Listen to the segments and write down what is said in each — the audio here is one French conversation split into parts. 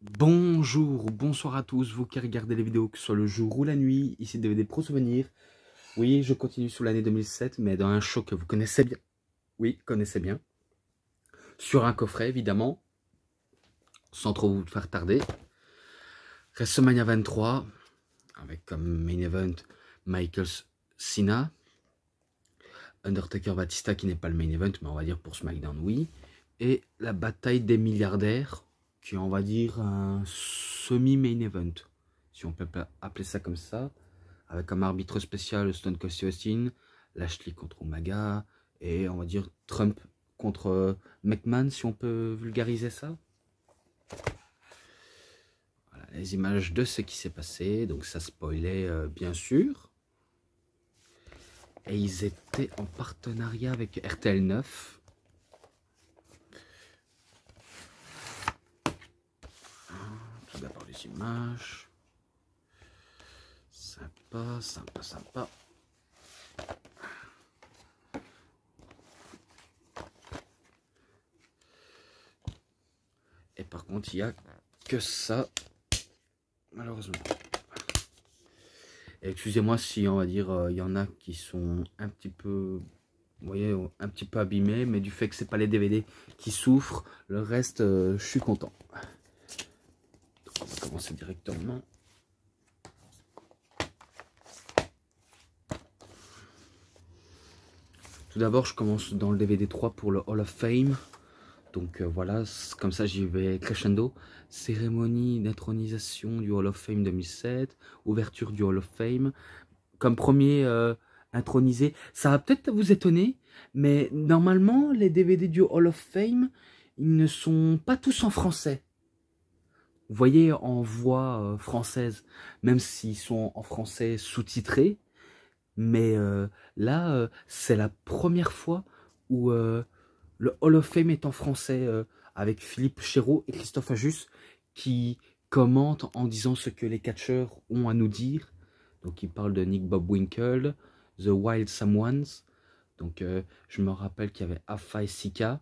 Bonjour ou bonsoir à tous, vous qui regardez les vidéos, que ce soit le jour ou la nuit, ici DVD Pro Souvenirs. Oui, je continue sous l'année 2007, mais dans un show que vous connaissez bien. Oui, connaissez bien. Sur un coffret, évidemment, sans trop vous faire tarder. WrestleMania 23, avec comme main event Michael Cena. Undertaker Batista, qui n'est pas le main event, mais on va dire pour SmackDown, oui. Et la bataille des milliardaires, qui est, on va dire, un semi-main event, si on peut appeler ça comme ça, avec comme arbitre spécial Stone Cold Steve Austin, Lashley contre Umaga, et on va dire Trump contre McMahon, si on peut vulgariser ça. Voilà, les images de ce qui s'est passé, donc ça spoilait bien sûr. Et ils étaient en partenariat avec RTL 9. Tout d'abord les images. Sympa, sympa, sympa. Et par contre, il n'y a que ça, malheureusement. Excusez-moi si, on va dire, il y en a qui sont un petit peu, vous voyez, un petit peu abîmés, mais du fait que c'est pas les DVD qui souffrent, le reste, je suis content. Donc, on va commencer directement. Tout d'abord, je commence dans le DVD 3 pour le Hall of Fame. Donc voilà, comme ça j'y vais crescendo. Cérémonie d'intronisation du Hall of Fame 2007, ouverture du Hall of Fame. Comme premier intronisé, ça va peut-être vous étonner, mais normalement les DVD du Hall of Fame, ils ne sont pas tous en français. Vous voyez, en voix française, même s'ils sont en français sous-titrés, mais là, c'est la première fois où le Hall of Fame est en français, avec Philippe Chéreau et Christophe Ajus qui commentent en disant ce que les catcheurs ont à nous dire. Donc ils parlent de Nick Bob Winkle, The Wild Samoans. Donc je me rappelle qu'il y avait Afa et Sika.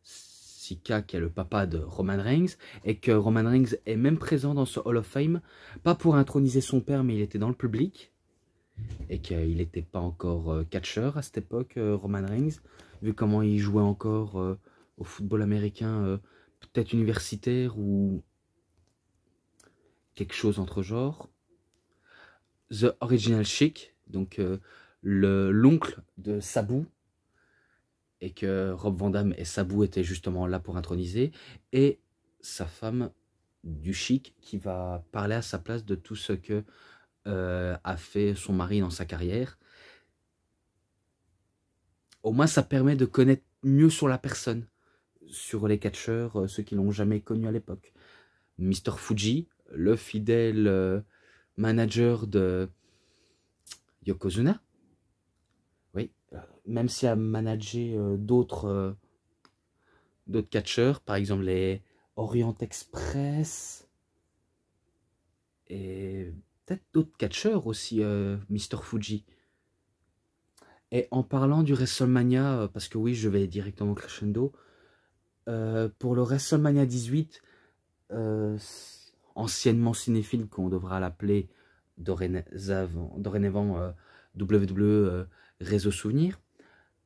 Sika qui est le papa de Roman Reigns, et que Roman Reigns est même présent dans ce Hall of Fame, pas pour introniser son père, mais il était dans le public, et qu'il n'était pas encore catcheur à cette époque, Roman Reigns, vu comment il jouait encore au football américain, peut-être universitaire ou quelque chose entre genre. The Original Chic, donc l'oncle de Sabu, et que Rob Van Dam et Sabu étaient justement là pour introniser, et sa femme du Chic qui va parler à sa place de tout ce que a fait son mari dans sa carrière. Au moins ça permet de connaître mieux sur la personne, sur les catcheurs, ceux qui l'ont jamais connu à l'époque. Mr. Fuji, le fidèle manager de Yokozuna. Oui, même s'il a managé d'autres catcheurs, par exemple les Orient Express, et peut-être d'autres catcheurs aussi, Mr. Fuji. Et en parlant du WrestleMania, parce que oui, je vais directement crescendo, pour le WrestleMania 18, anciennement cinéphile, qu'on devra l'appeler dorénavant WWE Réseau Souvenir,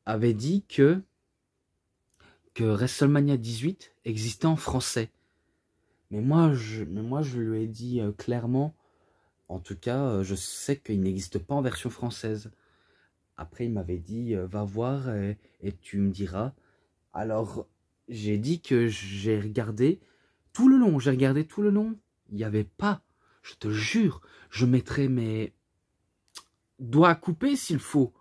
avait dit que WrestleMania 18 existait en français. Mais moi, je lui ai dit clairement, en tout cas, je sais qu'il n'existe pas en version française. Après, il m'avait dit, va voir et tu me diras. Alors, j'ai dit que j'ai regardé tout le long. Il n'y avait pas. Je te jure, je mettrai mes doigts à couper s'il faut.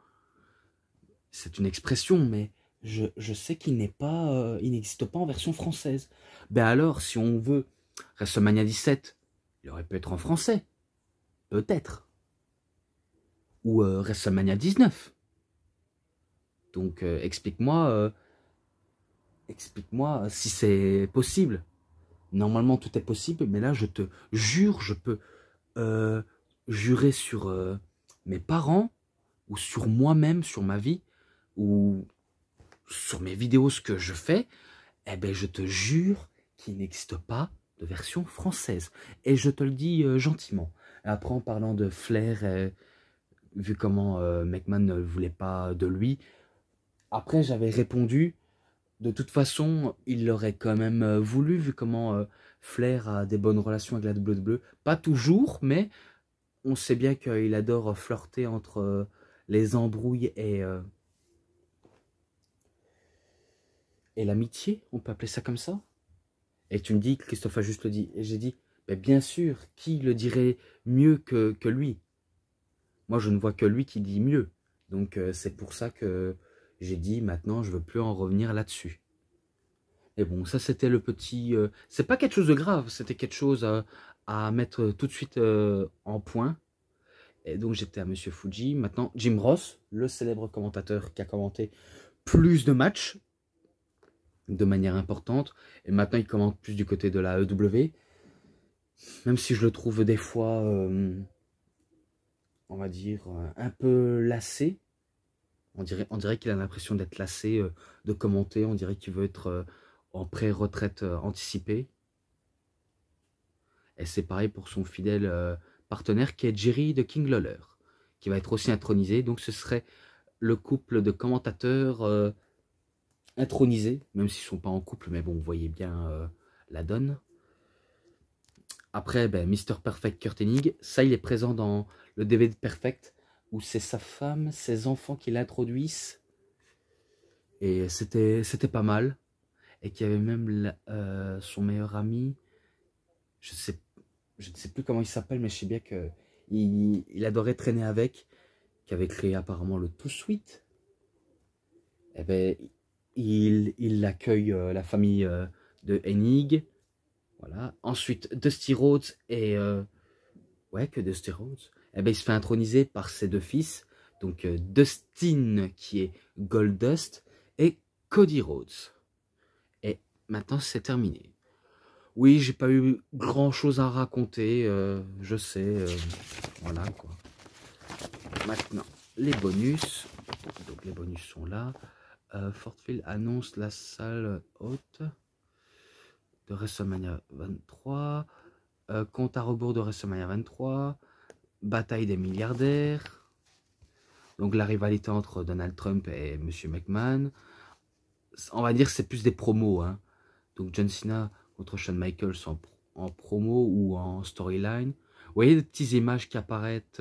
C'est une expression, mais je sais qu'il n'est pas, il n'existe pas en version française. Ben alors, si on veut WrestleMania 17, il aurait pu être en français. Peut-être. Ou WrestleMania 19. Donc, explique-moi si c'est possible. Normalement, tout est possible, mais là, je te jure, je peux jurer sur mes parents, ou sur moi-même, sur ma vie, ou sur mes vidéos, ce que je fais, eh ben, je te jure qu'il n'existe pas de version française. Et je te le dis gentiment. Après, en parlant de Flair, vu comment McMahon ne voulait pas de lui, après j'avais répondu, de toute façon, il l'aurait quand même voulu, vu comment Flair a des bonnes relations avec la WWE. Pas toujours, mais on sait bien qu'il adore flirter entre les embrouilles et l'amitié, on peut appeler ça comme ça. Et tu me dis, Christophe a juste le dit. Et j'ai dit, ben bien sûr, qui le dirait mieux que lui? Moi, je ne vois que lui qui dit mieux. Donc, c'est pour ça que j'ai dit, maintenant, je ne veux plus en revenir là-dessus. Et bon, ça, c'était le petit... c'est pas quelque chose de grave, c'était quelque chose à mettre tout de suite en point. Et donc, j'étais à Monsieur Fuji. Maintenant, Jim Ross, le célèbre commentateur qui a commenté plus de matchs de manière importante. Et maintenant, il commente plus du côté de la EW. Même si je le trouve des fois, on va dire, un peu lassé. On dirait qu'il a l'impression d'être lassé de commenter. On dirait qu'il veut être en pré-retraite anticipée. Et c'est pareil pour son fidèle partenaire qui est Jerry de King Lawler, qui va être aussi intronisé. Donc ce serait le couple de commentateurs intronisés, même s'ils ne sont pas en couple, mais bon, vous voyez bien la donne. Après, ben, Mr. Perfect Kurt Hennig, ça il est présent dans le DVD Perfect, où c'est sa femme, ses enfants qui l'introduisent. Et c'était pas mal. Et qu'il y avait même son meilleur ami, je ne sais plus comment il s'appelle, mais je sais bien qu'il adorait traîner avec, qui avait créé apparemment le Too Sweet. Et ben, il accueille la famille de Hennig. Voilà. Ensuite, Dusty Rhodes et... ouais, que Dusty Rhodes. Et ben, il se fait introniser par ses deux fils. Donc, Dustin, qui est Goldust, et Cody Rhodes. Et maintenant, c'est terminé. Oui, j'ai pas eu grand chose à raconter, je sais, voilà quoi. Maintenant, les bonus. Donc les bonus sont là. Fort Phil annonce la salle haute de WrestleMania 23. Compte à rebours de WrestleMania 23. Bataille des milliardaires. Donc la rivalité entre Donald Trump et Monsieur McMahon. On va dire que c'est plus des promos. Hein. Donc John Cena contre Shawn Michaels en promo ou en storyline. Vous voyez des petites images qui apparaissent,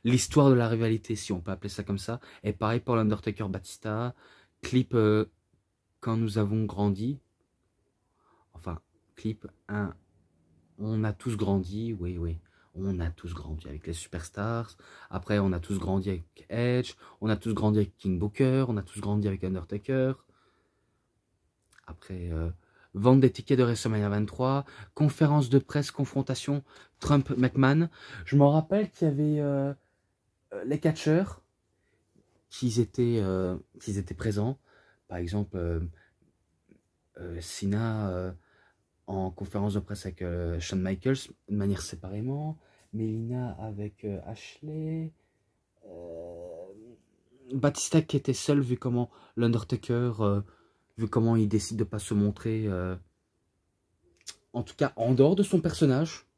l'histoire de la rivalité, si on peut appeler ça comme ça. Et pareil pour l'Undertaker Batista, clip quand nous avons grandi. Enfin, clip 1, on a tous grandi, oui, oui. On a tous grandi avec les superstars. Après, on a tous grandi avec Edge. On a tous grandi avec King Booker. On a tous grandi avec Undertaker. Après... vente des tickets de WrestleMania 23, conférence de presse, confrontation Trump-McMahon. Je me rappelle qu'il y avait les catcheurs qui étaient présents. Par exemple, Cena en conférence de presse avec Shawn Michaels, de manière séparément. Melina avec Ashley. Batista qui était seul, vu comment l'Undertaker... vu comment il décide de ne pas se montrer, en tout cas en dehors de son personnage.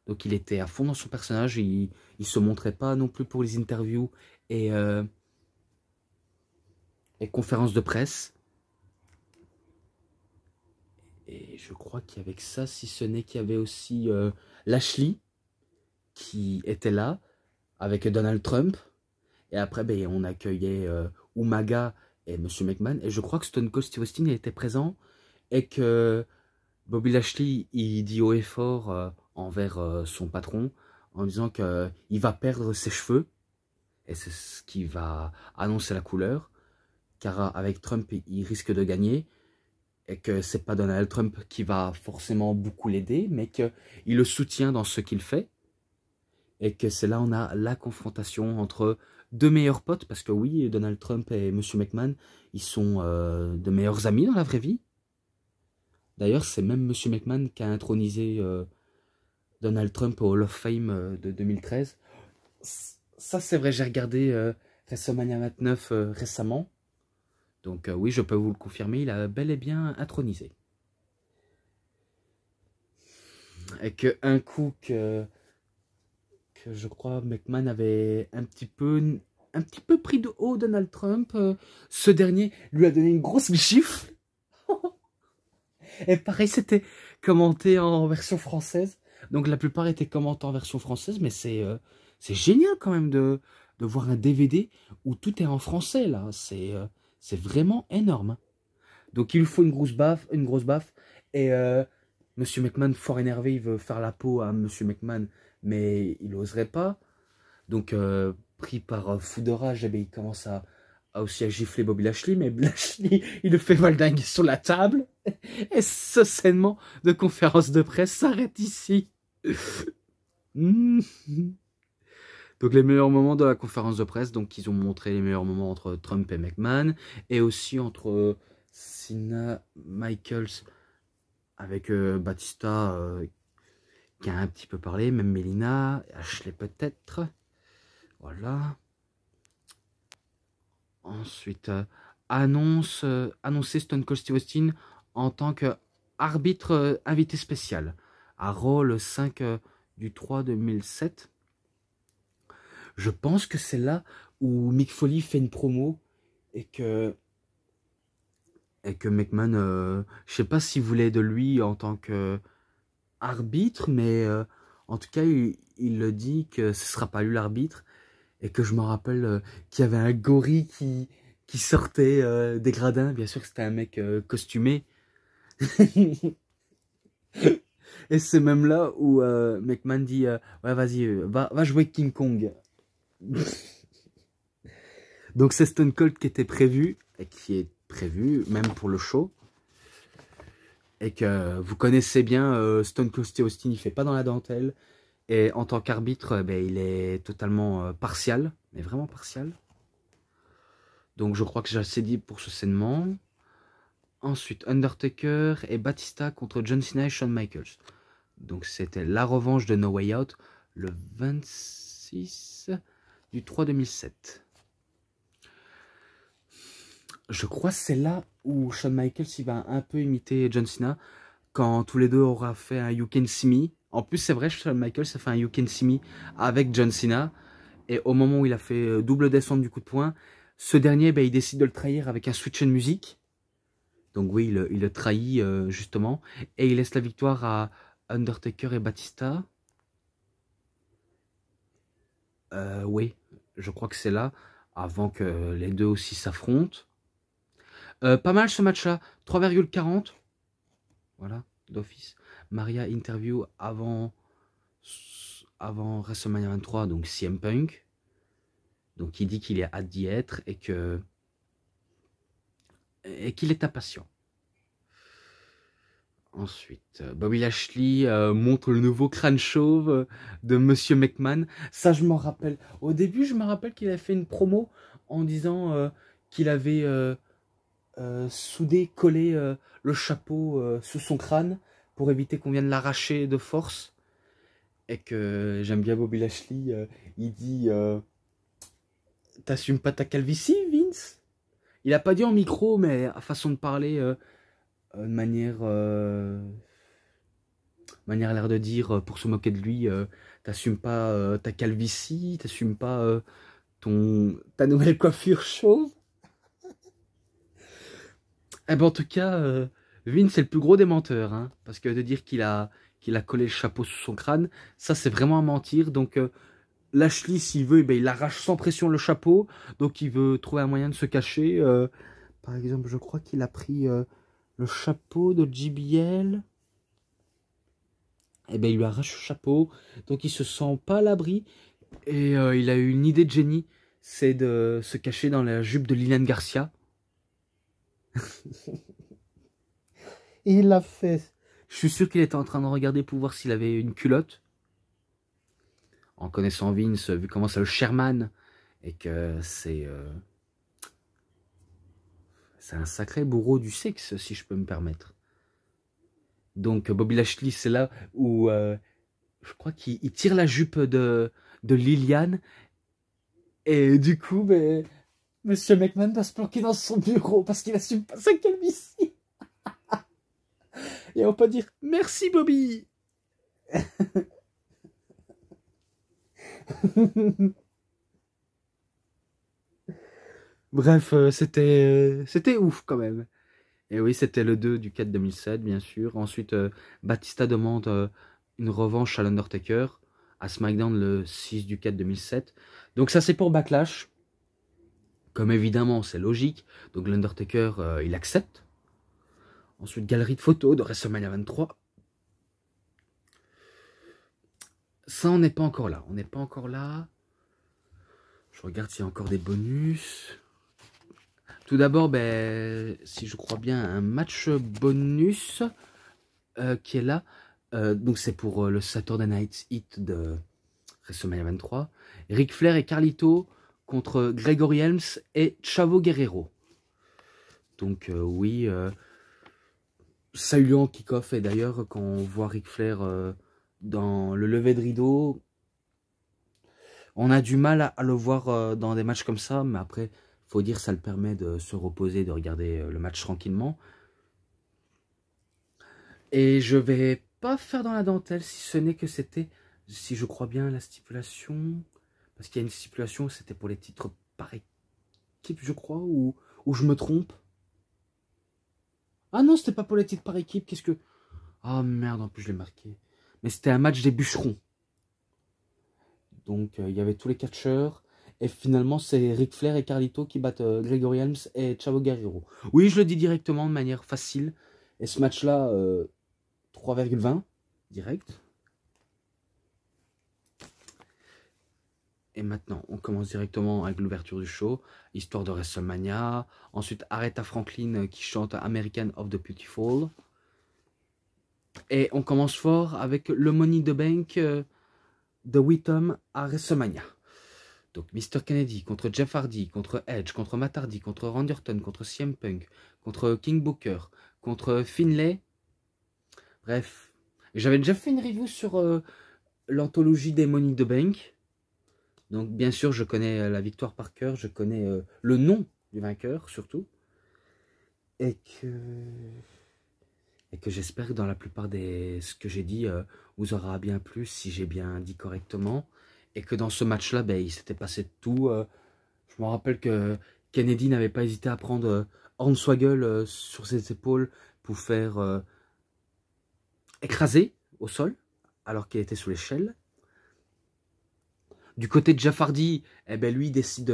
Donc il était à fond dans son personnage, il ne se montrait pas non plus pour les interviews et conférences de presse. Et je crois qu'avec ça, si ce n'est qu'il y avait aussi Lashley qui était là, avec Donald Trump. Et après, ben, on accueillait Umaga et Monsieur McMahon. Et je crois que Stone Cold Steve Austin était présent et que Bobby Lashley, il dit haut et fort envers son patron en disant qu'il va perdre ses cheveux. Et c'est ce qui va annoncer la couleur. Car avec Trump, il risque de gagner. Et que c'est pas Donald Trump qui va forcément beaucoup l'aider, mais qu'il le soutient dans ce qu'il fait. Et que c'est là on a la confrontation entre deux meilleurs potes. Parce que oui, Donald Trump et Monsieur McMahon, ils sont de meilleurs amis dans la vraie vie. D'ailleurs, c'est même Monsieur McMahon qui a intronisé Donald Trump au Hall of Fame de 2013. Ça, c'est vrai, j'ai regardé WrestleMania 29 récemment. Donc oui, je peux vous le confirmer, il a bel et bien intronisé. Et que un coup que je crois McMahon avait un petit peu pris de haut Donald Trump, ce dernier lui a donné une grosse gifle. Et pareil, c'était commenté en version française. Donc la plupart étaient commentés en version française, mais c'est génial quand même de voir un DVD où tout est en français là. C'est vraiment énorme. Donc il lui faut une grosse baffe, et Monsieur McMahon, fort énervé, il veut faire la peau à Monsieur McMahon, mais il n'oserait pas. Donc pris par fou de rage, eh bien, il commence aussi à gifler Bobby Lashley, mais Lashley, il le fait valdinguer sur la table. Et ce segment de conférence de presse s'arrête ici. Donc les meilleurs moments de la conférence de presse, donc ils ont montré les meilleurs moments entre Trump et McMahon, et aussi entre Cena, Michaels, avec Batista, qui a un petit peu parlé, même Melina, Ashley peut-être. Voilà. Ensuite, annoncer Stone Cold Steve Austin en tant qu'arbitre invité spécial à Raw le 5 du 3 2007. Je pense que c'est là où Mick Foley fait une promo et que McMahon, je sais pas s'il voulait de lui en tant qu'arbitre, mais en tout cas, il le dit que ce sera pas lui l'arbitre. Et que je me rappelle qu'il y avait un gorille qui sortait des gradins. Bien sûr que c'était un mec costumé. Et c'est même là où McMahon dit ouais, vas-y, va jouer King Kong. Donc c'est Stone Cold qui était prévu, et qui est prévu même pour le show. Et que vous connaissez bien Stone Cold Steve Austin, il fait pas dans la dentelle. Et en tant qu'arbitre, ben, il est totalement partial, mais vraiment partial. Donc je crois que j'ai assez dit pour ce segment. Ensuite, Undertaker et Batista contre John Cena et Shawn Michaels. Donc c'était la revanche de No Way Out le 26 du 3 2007. Je crois que c'est là où Shawn Michaels il va un peu imiter John Cena quand tous les deux aura fait un You Can See Me. En plus, c'est vrai, Shawn Michaels a fait un You Can See Me avec John Cena. Et au moment où il a fait double descente du coup de poing, ce dernier, ben, il décide de le trahir avec un switch de musique. Donc oui, il le trahit justement. Et il laisse la victoire à Undertaker et Batista. Oui, je crois que c'est là, avant que les deux aussi s'affrontent. Pas mal ce match-là, 3,40. Voilà, d'office. Maria interview avant WrestleMania 23, donc CM Punk. Donc il dit qu'il est hâte d'y être et qu'il est impatient. Ensuite, Bobby Lashley montre le nouveau crâne chauve de Monsieur McMahon. Ça, je m'en rappelle. Au début, je me rappelle qu'il avait fait une promo en disant qu'il avait soudé, collé le chapeau sous son crâne pour éviter qu'on vienne l'arracher de force. Et que j'aime bien Bobby Lashley. Il dit t'assumes pas ta calvitie, Vince? Il a pas dit en micro, mais à façon de parler, de manière a l'air de dire, pour se moquer de lui, t'assumes pas ta calvitie, t'assumes pas ta nouvelle coiffure chauve. Eh ben, en tout cas, Vince c'est le plus gros des menteurs, hein, parce que de dire qu'il a collé le chapeau sous son crâne, ça c'est vraiment à mentir. Donc Lashley, s'il veut, eh ben, il arrache sans pression le chapeau, donc il veut trouver un moyen de se cacher. Par exemple, je crois qu'il a pris le chapeau de JBL. Eh ben, il lui arrache le chapeau, donc il se sent pas à l'abri. Et il a eu une idée de génie, c'est de se cacher dans la jupe de Lilian Garcia. Et il l'a fait. Je suis sûr qu'il était en train de regarder pour voir s'il avait une culotte. En connaissant Vince, vu comment c'est le Sherman, et que c'est un sacré bourreau du sexe, si je peux me permettre. Donc Bobby Lashley, c'est là où je crois qu'il tire la jupe de Liliane. Et du coup, ben, Monsieur McMahon va se planquer dans son bureau parce qu'il assume pas sa calvitie. Et on peut dire merci Bobby. Bref, c'était ouf quand même. Et oui, c'était le 2 du 4 2007, bien sûr. Ensuite, Batista demande une revanche à l'Undertaker, à SmackDown le 6 du 4 2007. Donc ça, c'est pour Backlash. Comme évidemment, c'est logique. Donc l'Undertaker, il accepte. Ensuite, galerie de photos de WrestleMania 23. Ça, on n'est pas encore là. On n'est pas encore là. Je regarde s'il y a encore des bonus. Tout d'abord, ben, si je crois bien, un match bonus qui est là. Donc c'est pour le Saturday Night Heat de WrestleMania 23. Ric Flair et Carlito contre Gregory Helms et Chavo Guerrero. Donc oui, ça a eu lieu en kick-off. Et d'ailleurs, quand on voit Ric Flair dans le lever de rideau, on a du mal à le voir dans des matchs comme ça. Mais après, faut dire, ça le permet de se reposer, de regarder le match tranquillement. Et je vais pas faire dans la dentelle, si ce n'est que c'était, si je crois bien, la stipulation. Parce qu'il y a une stipulation, c'était pour les titres par équipe, je crois, ou je me trompe. Ah non, c'était pas pour les titres par équipe, qu'est-ce que... Ah merde, en plus je l'ai marqué. Mais c'était un match des bûcherons. Donc il y avait tous les catcheurs. Et finalement, c'est Ric Flair et Carlito qui battent Gregory Helms et Chavo Guerrero. Oui, je le dis directement de manière facile. Et ce match-là, 3,20 direct. Et maintenant, on commence directement avec l'ouverture du show, histoire de WrestleMania. Ensuite, Aretha Franklin qui chante American of the Beautiful. Et on commence fort avec le Money in the Bank de Witham à WrestleMania. Donc, Mr. Kennedy contre Jeff Hardy, contre Edge, contre Matt Hardy, contre Randy Orton, contre CM Punk, contre King Booker, contre Finlay. Bref, j'avais déjà fait une review sur l'anthologie des Money in the Bank. Donc, bien sûr, je connais la victoire par cœur, je connais le nom du vainqueur, surtout. Et que j'espère que dans la plupart des ce que j'ai dit, vous aura bien plu, si j'ai bien dit correctement. Et que dans ce match-là, ben, il s'était passé tout. Je me rappelle que Kennedy n'avait pas hésité à prendre Hornswoggle sur ses épaules pour faire écraser au sol, alors qu'il était sous l'échelle. Du côté de Jeff Hardy, eh ben lui décide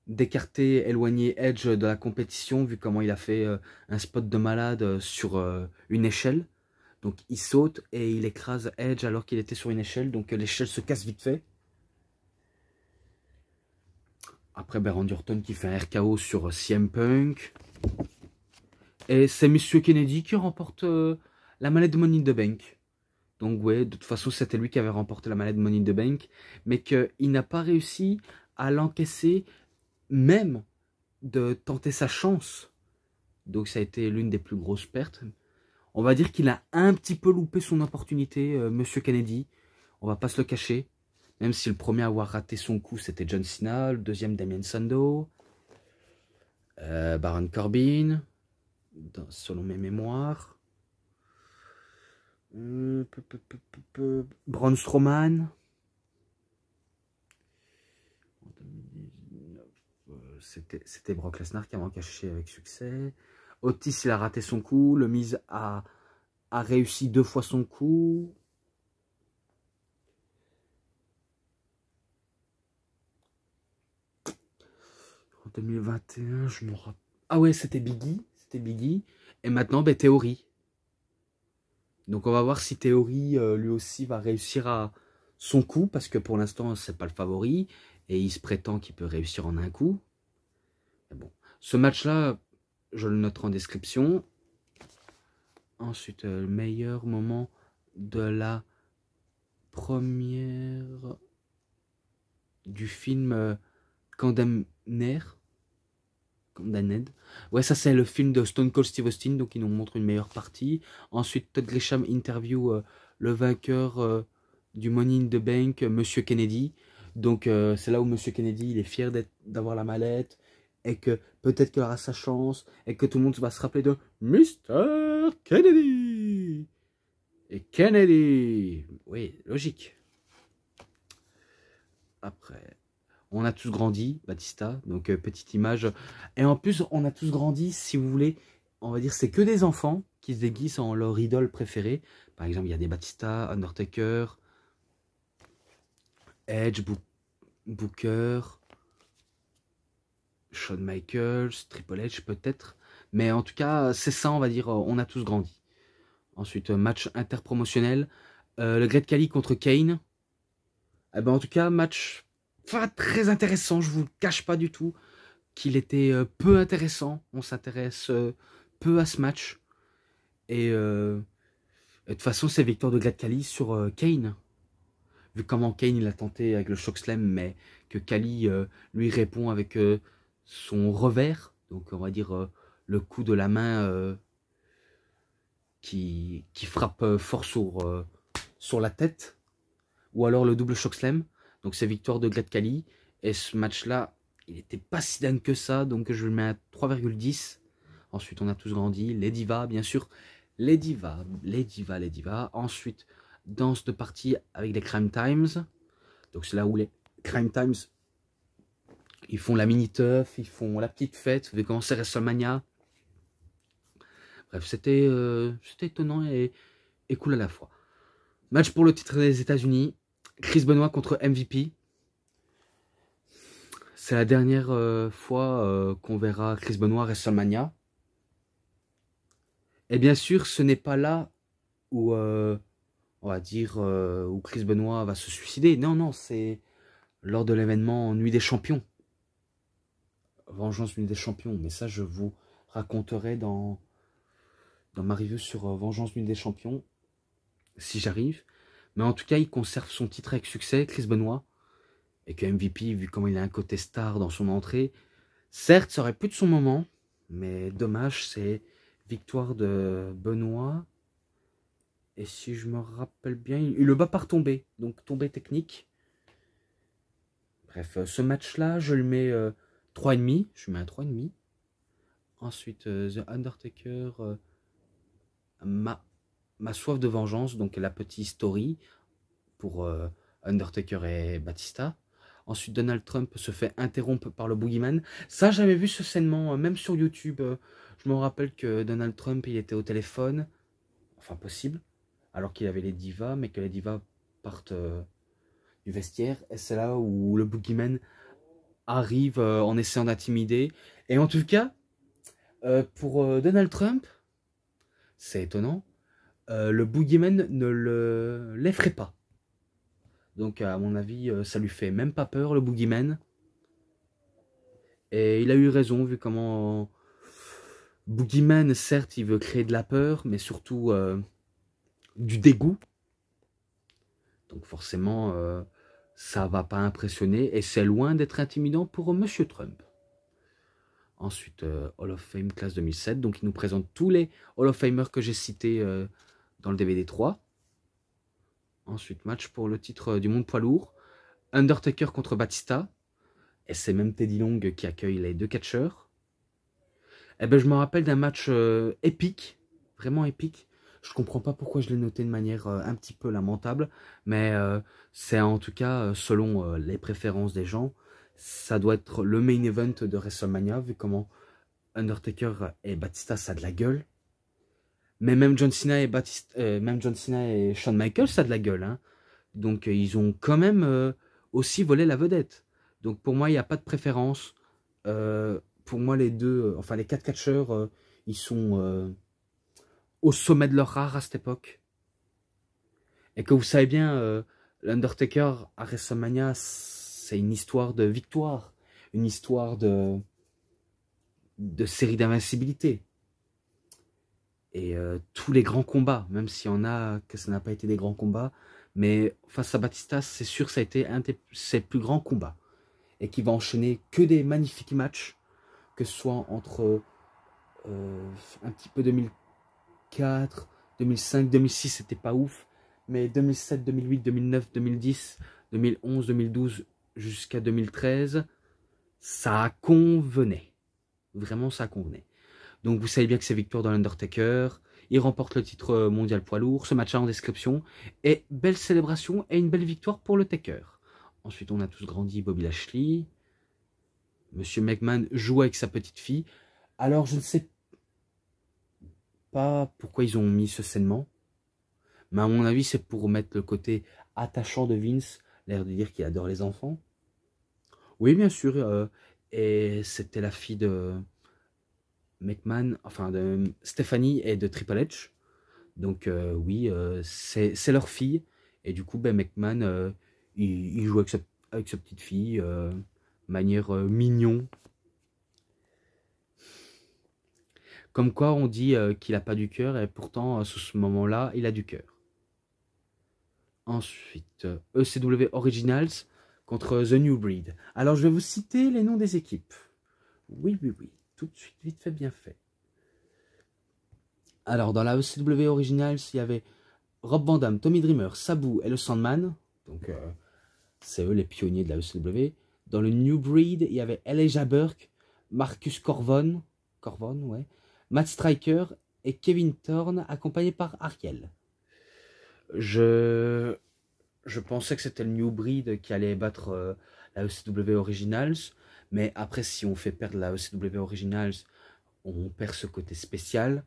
d'écarter, éloigner Edge de la compétition, vu comment il a fait un spot de malade sur une échelle. Donc il saute et il écrase Edge alors qu'il était sur une échelle, donc l'échelle se casse vite fait. Après, ben, Randy Orton qui fait un RKO sur CM Punk. Et c'est Monsieur Kennedy qui remporte la mallette de Money in the Bank. Donc ouais, de toute façon, c'était lui qui avait remporté la mallette Money in the Bank, mais qu'il n'a pas réussi à l'encaisser, même de tenter sa chance. Donc ça a été l'une des plus grosses pertes. On va dire qu'il a un petit peu loupé son opportunité, Monsieur Kennedy. On va pas se le cacher. Même si le premier à avoir raté son coup, c'était John Cena, le deuxième Damien Sandow, Baron Corbin, selon mes mémoires. Braun Strowman. C'était Brock Lesnar qui a manqué caché avec succès. Otis, il a raté son coup. Le Miz a réussi 2 fois son coup. En 2021, je me rappelle. Ah ouais, c'était Biggie. C'était Biggie. Et maintenant, ben, Theory. Donc on va voir si Theory, lui aussi, va réussir à son coup. Parce que pour l'instant, c'est pas le favori. Et il se prétend qu'il peut réussir en un coup. Mais bon. Ce match-là, je le noterai en description. Ensuite, le meilleur moment de la première du film Condemned. Ouais, ça c'est le film de Stone Cold Steve Austin, donc il nous montre une meilleure partie. Ensuite, Todd Grisham interview le vainqueur du Money in the Bank, Monsieur Kennedy. Donc c'est là où Monsieur Kennedy, il est fier d'avoir la mallette, et que peut-être qu'il aura sa chance, et que tout le monde va se rappeler de Mr. Kennedy. et Kennedy. Oui, logique. Après, on a tous grandi, Batista, donc petite image. Et en plus, on a tous grandi, si vous voulez, on va dire, c'est que des enfants qui se déguisent en leur idole préférée. Par exemple, il y a des Batista, Undertaker, Edge, Booker, Shawn Michaels, Triple H peut-être. Mais en tout cas, c'est ça, on va dire, on a tous grandi. Ensuite, match interpromotionnel. Le Great Khali contre Kane. Eh ben, en tout cas, match pas très intéressant, je vous le cache pas du tout. Qu'il était peu intéressant. On s'intéresse peu à ce match. Et de toute façon, c'est victoire de Great Khali sur Kane. Vu comment Kane il a tenté avec le Chokeslam, mais que Khali lui répond avec son revers. Donc on va dire le coup de la main qui frappe fort sur la tête. Ou alors le double Chokeslam. Donc c'est victoire de Great Khali. Et ce match-là, il n'était pas si dingue que ça. Donc je le mets à 3,10. Ensuite, on a tous grandi. Les divas, bien sûr. Les divas. Ensuite, danse de partie avec les Crime Times. Donc c'est là où les Crime Times, ils font la mini-teuf, ils font la petite fête. Vous avez commencé WrestleMania. Bref, c'était étonnant et cool à la fois. Match pour le titre des États-Unis. Chris Benoit contre MVP. C'est la dernière fois qu'on verra Chris Benoit à WrestleMania. Et bien sûr, ce n'est pas là où, on va dire, où Chris Benoit va se suicider. Non, non, c'est lors de l'événement Nuit des Champions. Vengeance Nuit des Champions. Mais ça, je vous raconterai dans ma review sur Vengeance Nuit des Champions, si j'arrive. Mais en tout cas, il conserve son titre avec succès, Chris Benoit. Et que MVP, vu comment il a un côté star dans son entrée, certes, ça aurait pu de son moment, mais dommage, c'est victoire de Benoit. Et si je me rappelle bien, il le bat par tombée, donc tombée technique. Bref, ce match-là, je le mets 3,5. Je mets un 3,5. Ensuite, The Undertaker, ma soif de vengeance, donc la petite story pour Undertaker et Batista. Ensuite, Donald Trump se fait interrompre par le Boogeyman. Ça, j'avais vu ce scènement, même sur YouTube. Je me rappelle que Donald Trump, il était au téléphone. Enfin, possible. Alors qu'il avait les divas, mais que les divas partent du vestiaire. Et c'est là où le Boogeyman arrive en essayant d'intimider. Et en tout cas, pour Donald Trump, c'est étonnant, le Boogeyman ne l'effraie pas. Donc à mon avis, ça lui fait même pas peur, le Boogeyman. Et il a eu raison, vu comment Boogeyman, certes, il veut créer de la peur, mais surtout du dégoût. Donc forcément, ça va pas impressionner. Et c'est loin d'être intimidant pour Monsieur Trump. Ensuite, Hall of Fame classe 2007. Donc il nous présente tous les Hall of Famers que j'ai cités dans le DVD 3. Ensuite, match pour le titre du monde poids lourd. Undertaker contre Batista. Et c'est même Teddy Long qui accueille les deux catcheurs. Et ben, je me rappelle d'un match épique. Vraiment épique. Je comprends pas pourquoi je l'ai noté de manière un petit peu lamentable. Mais c'est en tout cas, selon les préférences des gens, ça doit être le main event de WrestleMania. Vu comment Undertaker et Batista, ça a de la gueule. Mais même John Cena et Shawn Michaels, ça a de la gueule. Hein. Donc ils ont quand même aussi volé la vedette. Donc pour moi, il n'y a pas de préférence. Pour moi, les deux, enfin les quatre catcheurs, ils sont au sommet de leur art à cette époque. Et que vous savez bien, l'Undertaker à WrestleMania, c'est une histoire de victoire. Une histoire de série d'invincibilité. Et tous les grands combats, même s'il y en a que ça n'a pas été des grands combats, mais face à Batista, c'est sûr ça a été un de ses plus grands combats. Et qui va enchaîner que des magnifiques matchs, que ce soit entre un petit peu 2004, 2005, 2006, c'était pas ouf, mais 2007, 2008, 2009, 2010, 2011, 2012, jusqu'à 2013, ça convenait. Vraiment, ça convenait. Donc vous savez bien que c'est victoire dans l'Undertaker. Il remporte le titre mondial poids lourd. Ce match-là en description. Et belle célébration et une belle victoire pour le Taker. Ensuite, on a tous grandi Bobby Lashley. Monsieur McMahon joue avec sa petite fille. Alors, je ne sais pas pourquoi ils ont mis ce scènement. Mais à mon avis, c'est pour mettre le côté attachant de Vince. L'air de dire qu'il adore les enfants. Oui, bien sûr. Et c'était la fille de McMahon, enfin de Stephanie et de Triple H. Donc oui, c'est leur fille. Et du coup, ben, McMahon, il joue avec sa petite fille, manière mignon. Comme quoi, on dit qu'il n'a pas du cœur, et pourtant, sur ce moment-là, il a du cœur. Ensuite, ECW Originals contre The New Breed. Alors, je vais vous citer les noms des équipes. Oui, oui, oui. Tout de suite, vite fait, bien fait. Alors, dans la ECW Originals, il y avait Rob Van Dam, Tommy Dreamer, Sabu et le Sandman. Donc, c'est eux les pionniers de la ECW. Dans le New Breed, il y avait Elijah Burke, Marcus Corvon, ouais, Matt Striker et Kevin Thorne, accompagnés par Ariel. Je pensais que c'était le New Breed qui allait battre la ECW Originals. Mais après, si on fait perdre la ECW Originals, on perd ce côté spécial.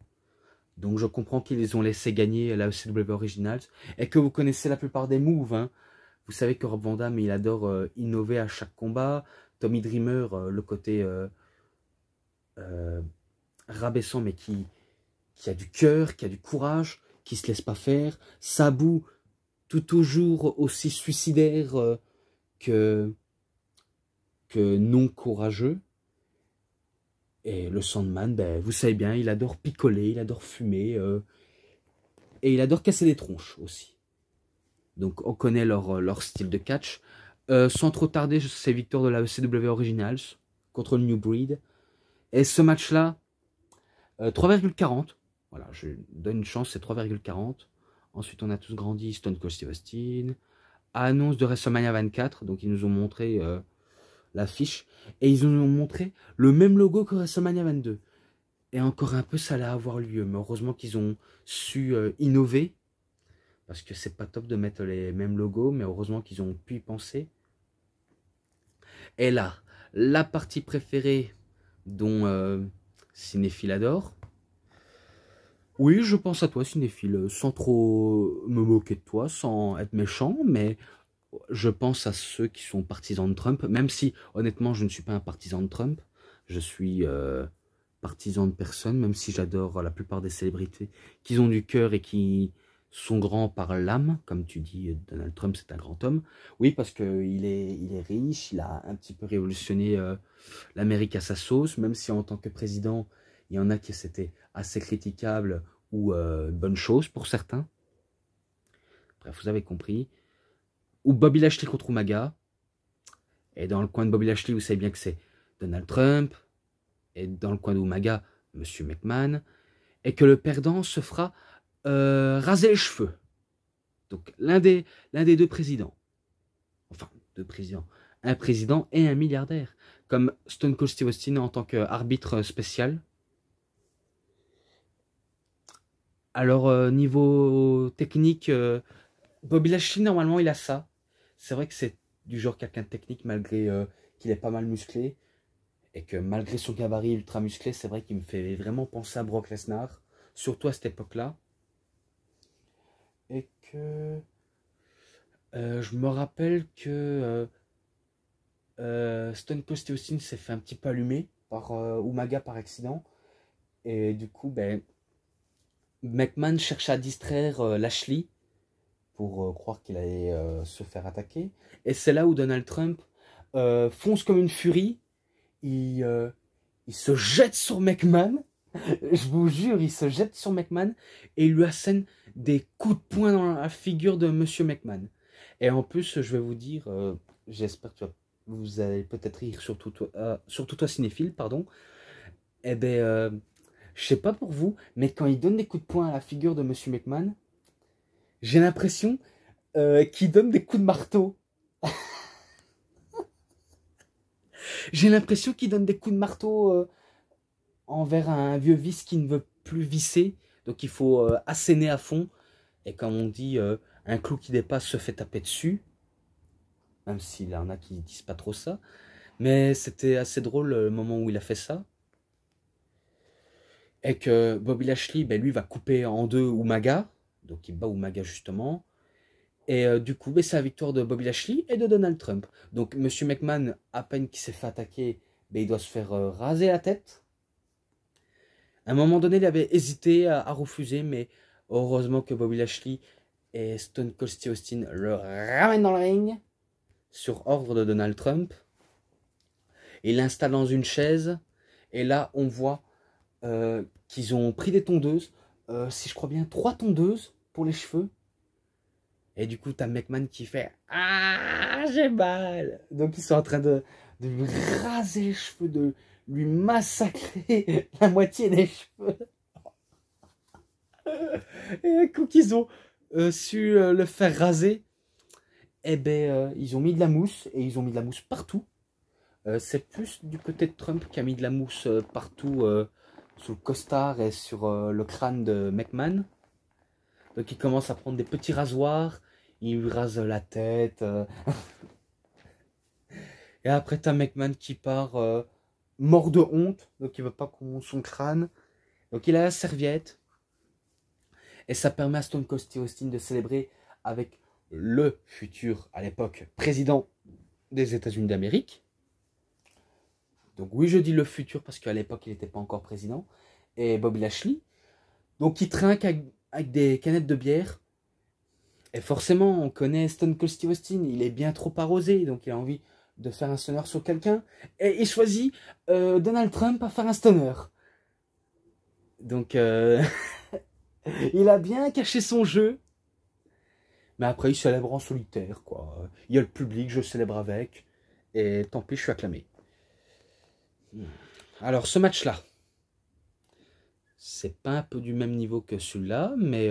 Donc je comprends qu'ils ont laissé gagner la ECW Originals. Et que vous connaissez la plupart des moves. Hein. Vous savez que Rob Van Dam, il adore innover à chaque combat. Tommy Dreamer, le côté rabaissant, mais qui a du cœur, qui a du courage, qui se laisse pas faire. Sabu, tout toujours aussi suicidaire que non courageux. Et le Sandman, ben, vous savez bien, il adore picoler, il adore fumer, et il adore casser des tronches aussi. Donc on connaît leur style de catch. Sans trop tarder, c'est victoire de la ECW Originals contre le New Breed. Et ce match-là, 3,40. Voilà, je donne une chance, c'est 3,40. Ensuite, on a tous grandi, Stone Cold Steve Austin. Annonce de WrestleMania 24, donc ils nous ont montré l'affiche. Et ils nous ont montré le même logo que WrestleMania 22. Et encore un peu, ça allait avoir lieu. Mais heureusement qu'ils ont su innover. Parce que c'est pas top de mettre les mêmes logos. Mais heureusement qu'ils ont pu y penser. Et là, la partie préférée dont Cinéphile adore. Oui, je pense à toi, Cinéphile. Sans trop me moquer de toi, sans être méchant. Mais je pense à ceux qui sont partisans de Trump. Même si, honnêtement, je ne suis pas un partisan de Trump. Je suis partisan de personne, même si j'adore la plupart des célébrités qui ont du cœur et qui sont grands par l'âme. Comme tu dis, Donald Trump, c'est un grand homme. Oui, parce qu'il est riche, il a un petit peu révolutionné l'Amérique à sa sauce, même si en tant que président, il y en a qui c'était assez critiquable ou bonne chose pour certains. Bref, vous avez compris. Ou Bobby Lashley contre Umaga. Et dans le coin de Bobby Lashley, vous savez bien que c'est Donald Trump. Et dans le coin d'Umaga, Monsieur McMahon. Et que le perdant se fera raser les cheveux. Donc l'un des deux présidents. Enfin, deux présidents. Un président et un milliardaire. Comme Stone Cold Steve Austin en tant qu'arbitre spécial. Alors, niveau technique, Bobby Lashley, normalement, il a ça. C'est vrai que c'est du genre quelqu'un de technique, malgré qu'il est pas mal musclé. Et que malgré son gabarit ultra musclé, c'est vrai qu'il me fait vraiment penser à Brock Lesnar. Surtout à cette époque-là. Et que... je me rappelle que Stone Cold Steve Austin s'est fait un petit peu allumer par Umaga par accident. Et du coup, ben, McMahon cherche à distraire Lashley pour croire qu'il allait se faire attaquer. Et c'est là où Donald Trump fonce comme une furie. Il se jette sur McMahon. Je vous jure, il se jette sur McMahon et il lui assène des coups de poing dans la figure de Monsieur McMahon. Et en plus, je vais vous dire, j'espère que vous allez peut-être rire, surtout toi cinéphile, pardon. Eh ben, je sais pas pour vous, mais quand il donne des coups de poing à la figure de Monsieur McMahon, j'ai l'impression qu'il donne des coups de marteau. J'ai l'impression qu'il donne des coups de marteau envers un vieux vis qui ne veut plus visser. Donc il faut asséner à fond. Et comme on dit, un clou qui dépasse se fait taper dessus. Même s'il y en a qui disent pas trop ça. Mais c'était assez drôle le moment où il a fait ça. Et que Bobby Lashley, ben, lui, va couper en deux Umaga. Donc il bat Umaga justement. Et du coup, ben, c'est la victoire de Bobby Lashley et de Donald Trump. Donc Monsieur McMahon, à peine qu'il s'est fait attaquer, ben, il doit se faire raser la tête. À un moment donné, il avait hésité à refuser, mais heureusement que Bobby Lashley et Stone Cold Steve Austin le ramènent dans le ring sur ordre de Donald Trump. Il l'installe dans une chaise et là, on voit qu'ils ont pris des tondeuses, si je crois bien, 3 tondeuses pour les cheveux. Et du coup, t'as McMahon qui fait « Ah, j'ai mal !» Donc, ils sont en train de lui raser les cheveux, de lui massacrer la moitié des cheveux. Et quand ils ont su le faire raser, eh ben, ils ont mis de la mousse, et ils ont mis de la mousse partout. C'est plus du côté de Trump qui a mis de la mousse partout sur le costard et sur le crâne de McMahon. Donc il commence à prendre des petits rasoirs, il lui rase la tête. Et après t'as McMahon qui part mort de honte, donc il veut pas qu'on son crâne. Donc il a la serviette. Et ça permet à Stone Cold Steve Austin de célébrer avec le futur, à l'époque, président des États-Unis d'Amérique. Donc oui, je dis le futur parce qu'à l'époque, il n'était pas encore président. Et Bobby Lashley. Donc il trinque avec des canettes de bière. Et forcément, on connaît Stone Cold Steve Austin. Il est bien trop arrosé. Donc il a envie de faire un stunner sur quelqu'un. Et il choisit Donald Trump à faire un stunner. Donc il a bien caché son jeu. Mais après, il célèbre en solitaire, quoi. Il y a le public, je célèbre avec. Et tant pis, je suis acclamé. Alors, ce match-là, c'est pas un peu du même niveau que celui-là, mais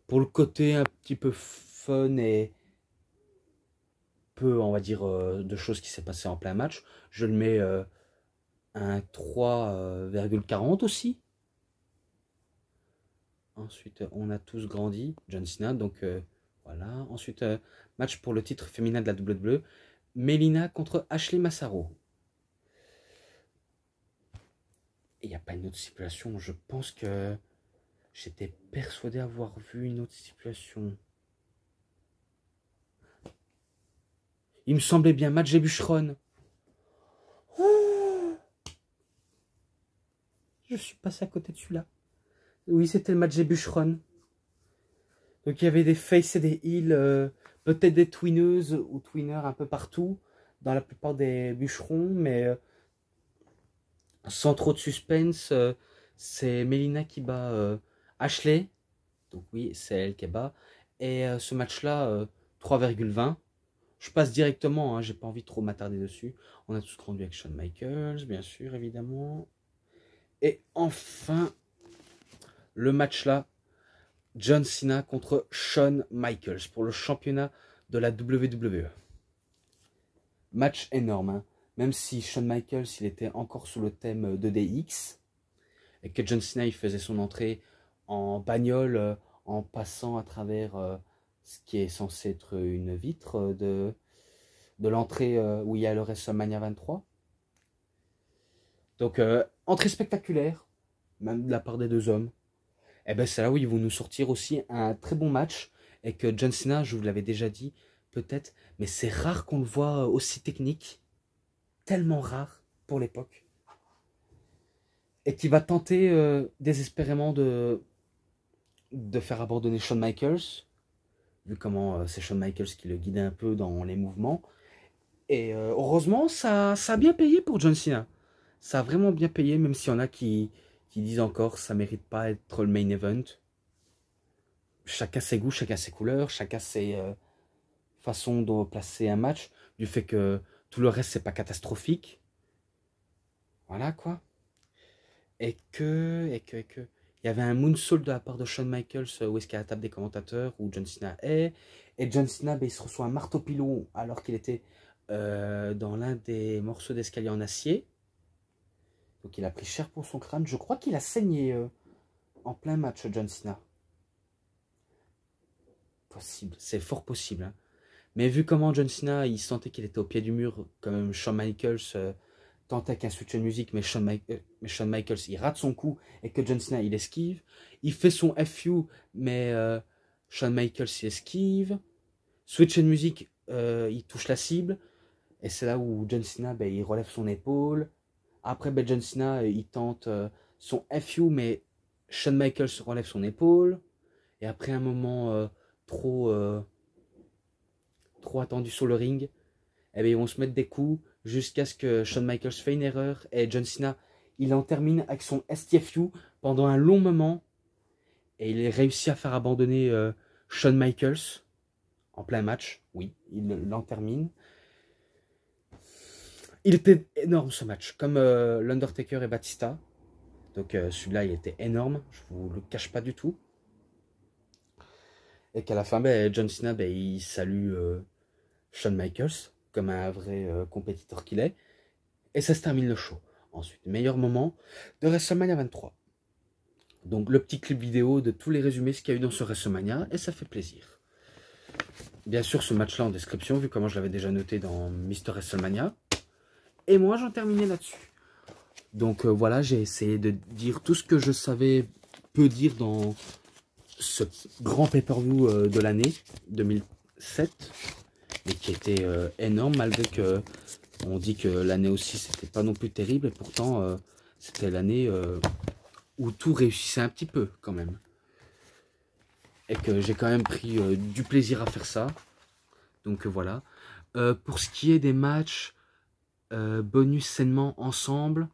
pour le côté un petit peu fun et peu, on va dire, de choses qui s'est passé en plein match, je le mets un 3,40 aussi. Ensuite, on a tous grandi, John Cena, donc voilà. Ensuite, match pour le titre féminin de la WWE, Melina contre Ashley Massaro. Et il n'y a pas une autre stipulation. Je pense que j'étais persuadé avoir vu une autre stipulation. Il me semblait bien match et bûcheron. Oh, je suis passé à côté de celui-là. Oui, c'était le match des bûcherons. Donc il y avait des faces et des heels, peut-être des twinneuses ou twinners un peu partout, dans la plupart des bûcherons, mais sans trop de suspense, c'est Melina qui bat Ashley. Donc oui, c'est elle qui bat. Et ce match-là, 3,20. Je passe directement, hein, j'ai pas envie de trop m'attarder dessus. On a tous grandi avec Shawn Michaels, bien sûr, évidemment. Et enfin, le match là, John Cena contre Shawn Michaels pour le championnat de la WWE. Match énorme, hein. Même si Shawn Michaels il était encore sous le thème de DX et que John Cena il faisait son entrée en bagnole en passant à travers ce qui est censé être une vitre de l'entrée où il y a le WrestleMania 23. Donc entrée spectaculaire, même de la part des deux hommes. Et ben c'est là où ils vont nous sortir aussi un très bon match et que John Cena, je vous l'avais déjà dit, peut-être, mais c'est rare qu'on le voit aussi technique, tellement rare pour l'époque, et qui va tenter désespérément de faire abandonner Shawn Michaels, vu comment c'est Shawn Michaels qui le guidait un peu dans les mouvements. Et heureusement, ça a bien payé pour John Cena. Ça a vraiment bien payé, même s'il y en a qui disent encore ça mérite pas être le main event. Chacun ses goûts, chacun ses couleurs, chacun ses façons de placer un match, du fait que tout le reste c'est pas catastrophique. Voilà quoi. Et que il y avait un moonsault de la part de Shawn Michaels où est-ce qu'il y a la table des commentateurs où John Cena est. Et John Cena, ben, il se reçoit un marteau-pilon alors qu'il était dans l'un des morceaux d'escalier en acier. Donc il a pris cher pour son crâne. Je crois qu'il a saigné en plein match John Cena. Possible, c'est fort possible. Hein. Mais vu comment John Cena, il sentait qu'il était au pied du mur, comme Shawn Michaels tentait qu'un switch de musique, mais Shawn Michaels, il rate son coup et que John Cena, il esquive. Il fait son FU, mais Shawn Michaels, il esquive. Switch de musique, il touche la cible. Et c'est là où John Cena, ben, il relève son épaule. Après, ben, John Cena, il tente son FU, mais Shawn Michaels relève son épaule. Et après un moment trop attendu sur le ring, eh bien, ils vont se mettre des coups jusqu'à ce que Shawn Michaels fait une erreur. Et John Cena, il en termine avec son STFU pendant un long moment. Et il réussit à faire abandonner Shawn Michaels en plein match. Oui, il l'en termine. Il était énorme ce match, comme l'Undertaker et Batista. Donc celui-là, il était énorme, je vous le cache pas du tout. Et qu'à la fin, ben, John Cena, ben, il salue Shawn Michaels, comme un vrai compétiteur qu'il est. Et ça se termine le show. Ensuite, meilleur moment de WrestleMania 23. Donc le petit clip vidéo de tous les résumés, ce qu'il y a eu dans ce WrestleMania, et ça fait plaisir. Bien sûr, ce match-là en description, vu comment je l'avais déjà noté dans Mr. WrestleMania. Et moi, j'en terminais là-dessus. Donc voilà, j'ai essayé de dire tout ce que je savais peu dire dans ce grand pay-per-view de l'année 2007. Et qui était énorme, malgré que on dit que l'année aussi, c'était pas non plus terrible. Et pourtant, c'était l'année où tout réussissait un petit peu, quand même. Et que j'ai quand même pris du plaisir à faire ça. Donc voilà. Pour ce qui est des matchs bonus sainement ensemble,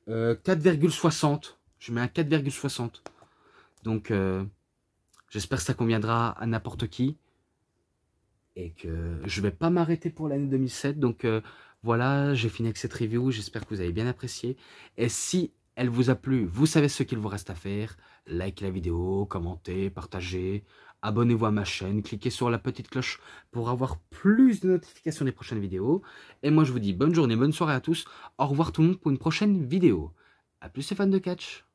4,60. Je mets un 4,60. Donc j'espère que ça conviendra à n'importe qui. Et que je vais pas m'arrêter pour l'année 2007. Donc voilà, j'ai fini avec cette review. J'espère que vous avez bien apprécié. Et si elle vous a plu, vous savez ce qu'il vous reste à faire. Likez la vidéo, commentez, partagez. Abonnez-vous à ma chaîne. Cliquez sur la petite cloche pour avoir plus de notifications des prochaines vidéos. Et moi, je vous dis bonne journée, bonne soirée à tous. Au revoir tout le monde pour une prochaine vidéo. A plus les fans de catch.